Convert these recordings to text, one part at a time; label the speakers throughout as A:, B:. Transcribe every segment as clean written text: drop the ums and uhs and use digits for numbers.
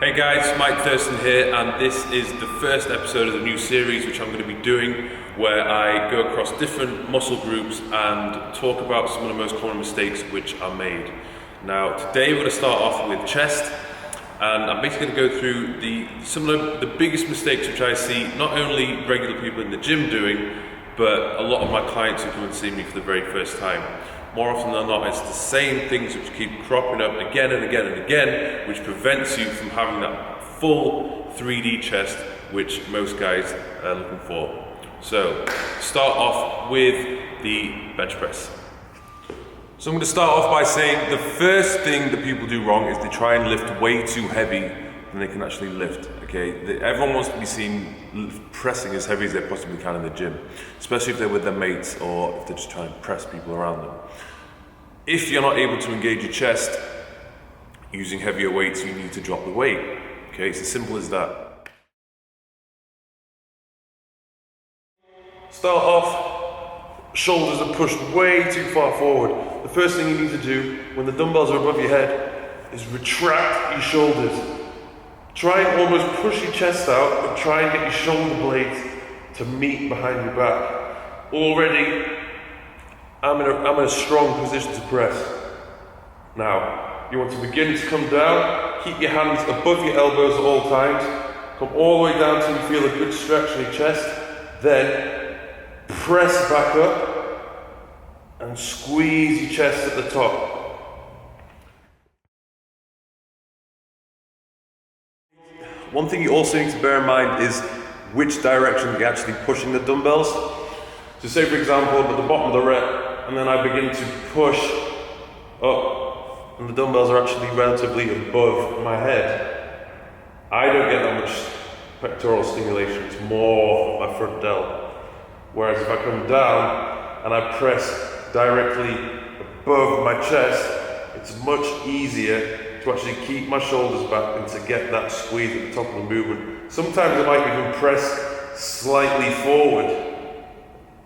A: Hey guys, Mike Thurston here, and this is the first episode of the new series which I'm going to be doing, where I go across different muscle groups and talk about some of the most common mistakes which are made. Now today we're going to start off with chest, and I'm basically going to go through some of the biggest mistakes which I see not only regular people in the gym doing, but a lot of my clients who come and see me for the very first time. More often than not, it's the same things which keep cropping up again and again and again, which prevents you from having that full 3D chest which most guys are looking for. So, start off with the bench press. So I'm going to start off by saying the first thing that people do wrong is they try and lift way too heavy than they can actually lift. Okay, everyone wants to be seen pressing as heavy as they possibly can in the gym, especially if they're with their mates or if they're just trying to press people around them. If you're not able to engage your chest using heavier weights, you need to drop the weight. Okay, it's as simple as that. Start off, shoulders are pushed way too far forward. The first thing you need to do when the dumbbells are above your head is retract your shoulders. Try and almost push your chest out, but try and get your shoulder blades to meet behind your back. Already, I'm in a strong position to press. Now, you want to begin to come down, keep your hands above your elbows at all times, come all the way down till you feel a good stretch in your chest, then press back up and squeeze your chest at the top. One thing you also need to bear in mind is which direction you're actually pushing the dumbbells. So say for example, I'm at the bottom of the rep, and then I begin to push up, and the dumbbells are actually relatively above my head. I don't get that much pectoral stimulation, it's more my front delt. Whereas if I come down and I press directly above my chest, it's much easier to actually keep my shoulders back and to get that squeeze at the top of the movement. Sometimes I might even press slightly forward.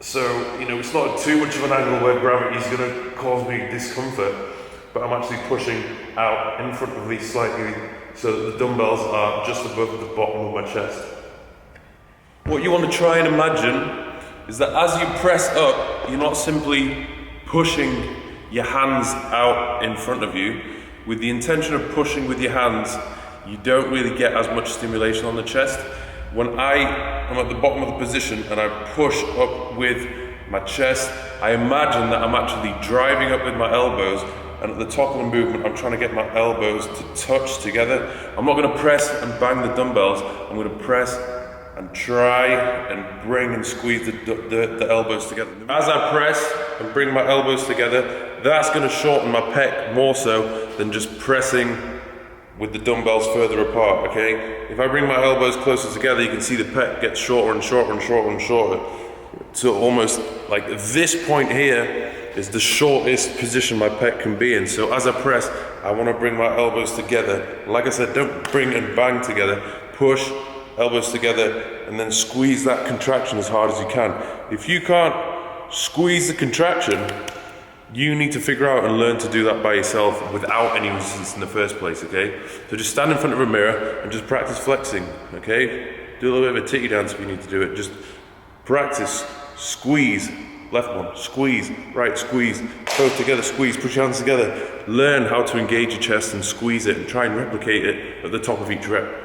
A: So, it's not too much of an angle where gravity is going to cause me discomfort, but I'm actually pushing out in front of me slightly so that the dumbbells are just above the bottom of my chest. What you want to try and imagine is that as you press up, you're not simply pushing your hands out in front of you. With the intention of pushing with your hands, you don't really get as much stimulation on the chest. When I am at the bottom of the position and I push up with my chest, I imagine that I'm actually driving up with my elbows, and at the top of the movement, I'm trying to get my elbows to touch together. I'm not going to press and bang the dumbbells. I'm going to press and try and bring and squeeze the elbows together. As I press and bring my elbows together, that's going to shorten my pec more so than just pressing with the dumbbells further apart, okay? If I bring my elbows closer together, you can see the pec gets shorter and shorter and shorter and shorter. So almost like this point here is the shortest position my pec can be in. So as I press, I want to bring my elbows together. Like I said, don't bring and bang together. Push, elbows together, and then squeeze that contraction as hard as you can. If you can't squeeze the contraction, you need to figure out and learn to do that by yourself without any resistance in the first place, okay? So just stand in front of a mirror and just practice flexing, okay? Do a little bit of a titty dance if you need to do it. Just practice, squeeze, left one, squeeze, right, squeeze, both together, squeeze, push your hands together. Learn how to engage your chest and squeeze it and try and replicate it at the top of each rep.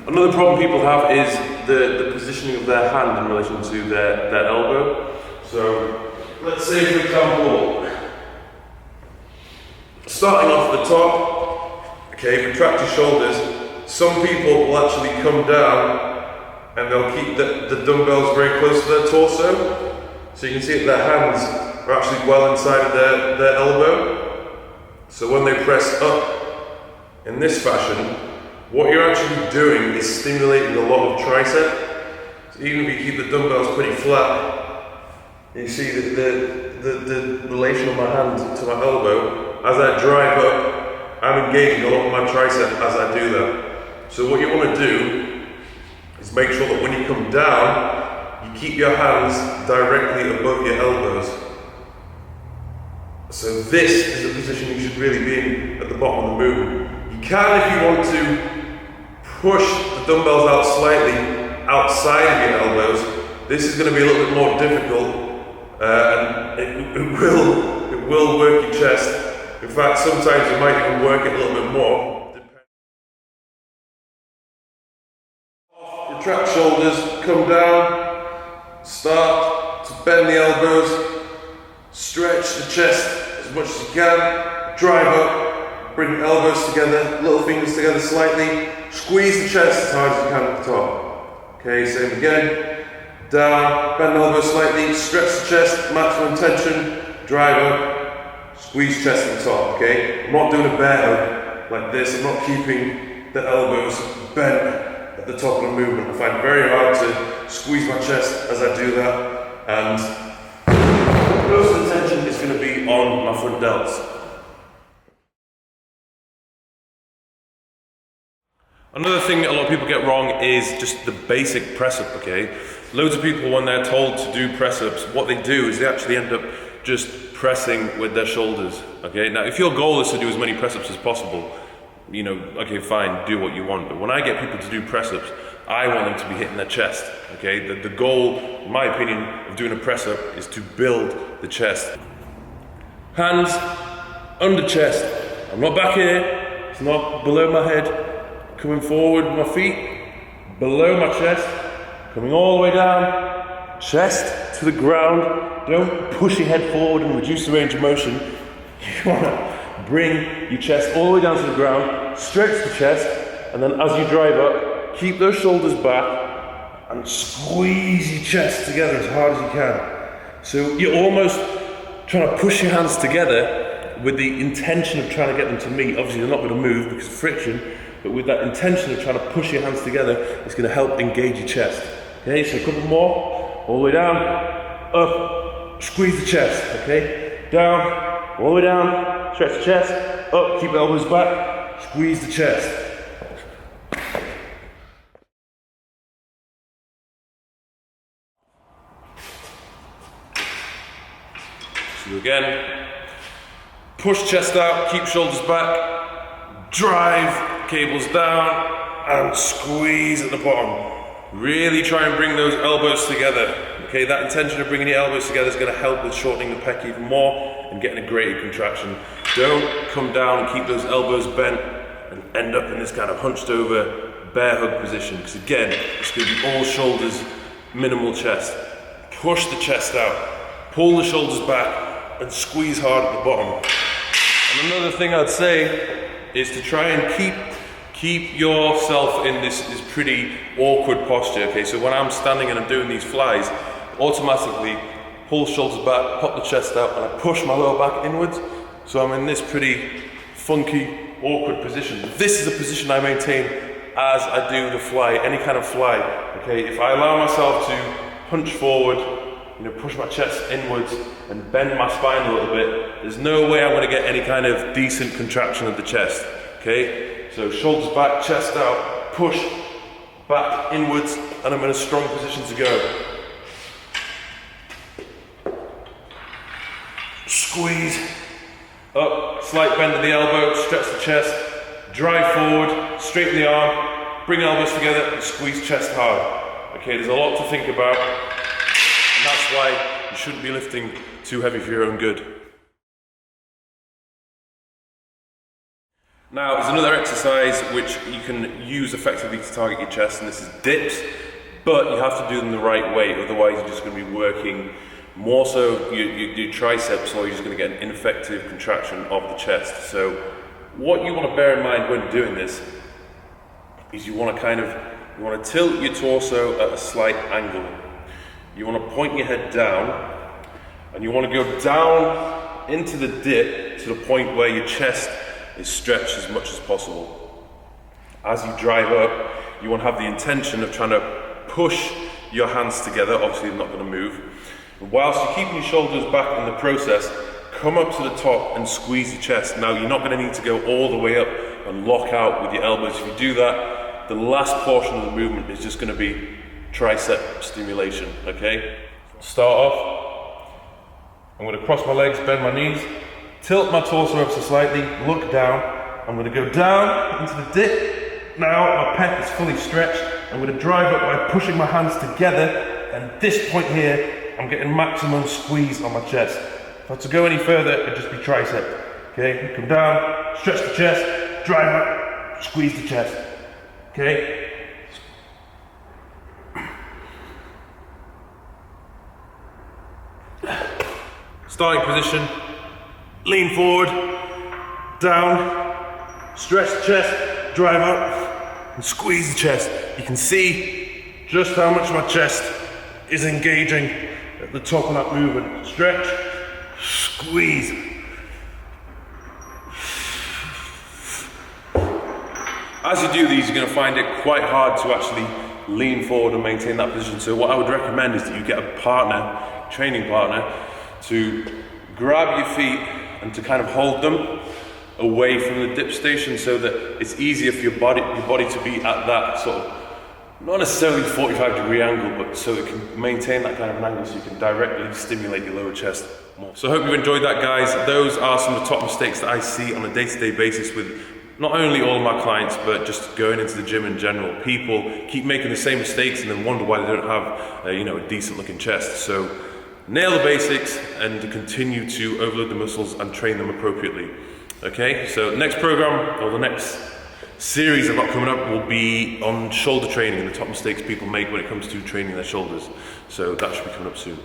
A: Another problem people have is the positioning of their hand in relation to their elbow. So let's say for example, starting off the top, okay, retract your shoulders. Some people will actually come down and they'll keep the dumbbells very close to their torso. So you can see that their hands are actually well inside of their elbow. So when they press up in this fashion, what you're actually doing is stimulating a lot of tricep. So even if you keep the dumbbells pretty flat, you see that the relation of my hand to my elbow, as I drive up, I'm engaging a lot of my tricep as I do that. So what you want to do is make sure that when you come down, you keep your hands directly above your elbows. So this is the position you should really be in at the bottom of the movement. You can, if you want to, push the dumbbells out slightly outside of your elbows. This is going to be a little bit more difficult, and it will work your chest. In fact, sometimes you might even work it a little bit more. Retract shoulders, come down, start to bend the elbows, stretch the chest as much as you can, drive up, bring the elbows together, little fingers together slightly, squeeze the chest as hard as you can at the top. Okay, same again, down, bend the elbows slightly, stretch the chest, maximum tension, drive up, squeeze chest at the top, okay? I'm not doing a bear hug like this, I'm not keeping the elbows bent at the top of the movement. I find it very hard to squeeze my chest as I do that, and most of the tension is going to be on my front delts. Another thing a lot of people get wrong is just the basic press up, okay? Loads of people, when they're told to do press ups, what they do is they actually end up just pressing with their shoulders, okay? Now, if your goal is to do as many press ups as possible, you know, okay, fine, do what you want. But when I get people to do press-ups, I want them to be hitting their chest, okay? The goal, in my opinion, of doing a press-up is to build the chest. Hands under chest. I'm not back here, it's not below my head. Coming forward with my feet, below my chest, coming all the way down, chest to the ground. Don't push your head forward and reduce the range of motion. You wanna bring your chest all the way down to the ground, stretch the chest, and then as you drive up, keep those shoulders back and squeeze your chest together as hard as you can. So you're almost trying to push your hands together with the intention of trying to get them to meet. Obviously they're not going to move because of friction, but with that intention of trying to push your hands together, it's going to help engage your chest. Okay, so a couple more, all the way down, up, squeeze the chest, okay, down, all the way down, stretch the chest, up, keep the elbows back, squeeze the chest. So again, push chest out, keep shoulders back, drive cables down, and squeeze at the bottom. Really try and bring those elbows together. Okay, that intention of bringing your elbows together is going to help with shortening the pec even more and getting a greater contraction. Don't come down and keep those elbows bent and end up in this kind of hunched over bear hug position, because again, it's going to be all shoulders, minimal chest. Push the chest out, pull the shoulders back and squeeze hard at the bottom. And another thing I'd say is to try and keep yourself in this pretty awkward posture. Okay, so when I'm standing and I'm doing these flies, automatically pull shoulders back, pop the chest out, and I push my lower back inwards. So I'm in this pretty funky, awkward position. This is a position I maintain as I do the fly, any kind of fly. Okay, if I allow myself to hunch forward, you know, push my chest inwards and bend my spine a little bit, there's no way I'm going to get any kind of decent contraction of the chest. Okay, so shoulders back, chest out, push back inwards, and I'm in a strong position to go. Squeeze up, slight bend of the elbow, stretch the chest, drive forward, straighten the arm, bring elbows together and squeeze chest hard. Okay, there's a lot to think about, and that's why you shouldn't be lifting too heavy for your own good. Now, there's another exercise which you can use effectively to target your chest, and this is dips, but you have to do them the right way, otherwise you're just going to be working more so your triceps, or you're just going to get an ineffective contraction of the chest. So what you want to bear in mind when doing this is you want to tilt your torso at a slight angle. You want to point your head down, and you want to go down into the dip to the point where your chest is stretched as much as possible. As you drive up, you want to have the intention of trying to push your hands together. Obviously, they're not going to move. And whilst you're keeping your shoulders back in the process, come up to the top and squeeze your chest. Now, you're not going to need to go all the way up and lock out with your elbows. If you do that, the last portion of the movement is just going to be tricep stimulation, okay? Start off, I'm going to cross my legs, bend my knees, tilt my torso ever so slightly, look down. I'm going to go down into the dip. Now my pec is fully stretched. I'm going to drive up by pushing my hands together, and this point here, I'm getting maximum squeeze on my chest. If I had to go any further, it'd just be tricep. Okay, come down, stretch the chest, drive up, squeeze the chest. Okay. Starting position, lean forward, down, stretch the chest, drive up, and squeeze the chest. You can see just how much my chest is engaging at the top of that movement. Stretch, squeeze. As you do these, you're going to find it quite hard to actually lean forward and maintain that position. So what I would recommend is that you get a partner, training partner, to grab your feet and to kind of hold them away from the dip station so that it's easier for your body to be at that sort of, not necessarily 45-degree angle, but so it can maintain that kind of an angle so you can directly stimulate your lower chest more. So I hope you've enjoyed that, guys. Those are some of the top mistakes that I see on a day-to-day basis with not only all of my clients, but just going into the gym in general. People keep making the same mistakes and then wonder why they don't have a decent looking chest. So nail the basics and continue to overload the muscles and train them appropriately. Okay, so next program, or the next series I've got coming up, will be on shoulder training and the top mistakes people make when it comes to training their shoulders. So that should be coming up soon.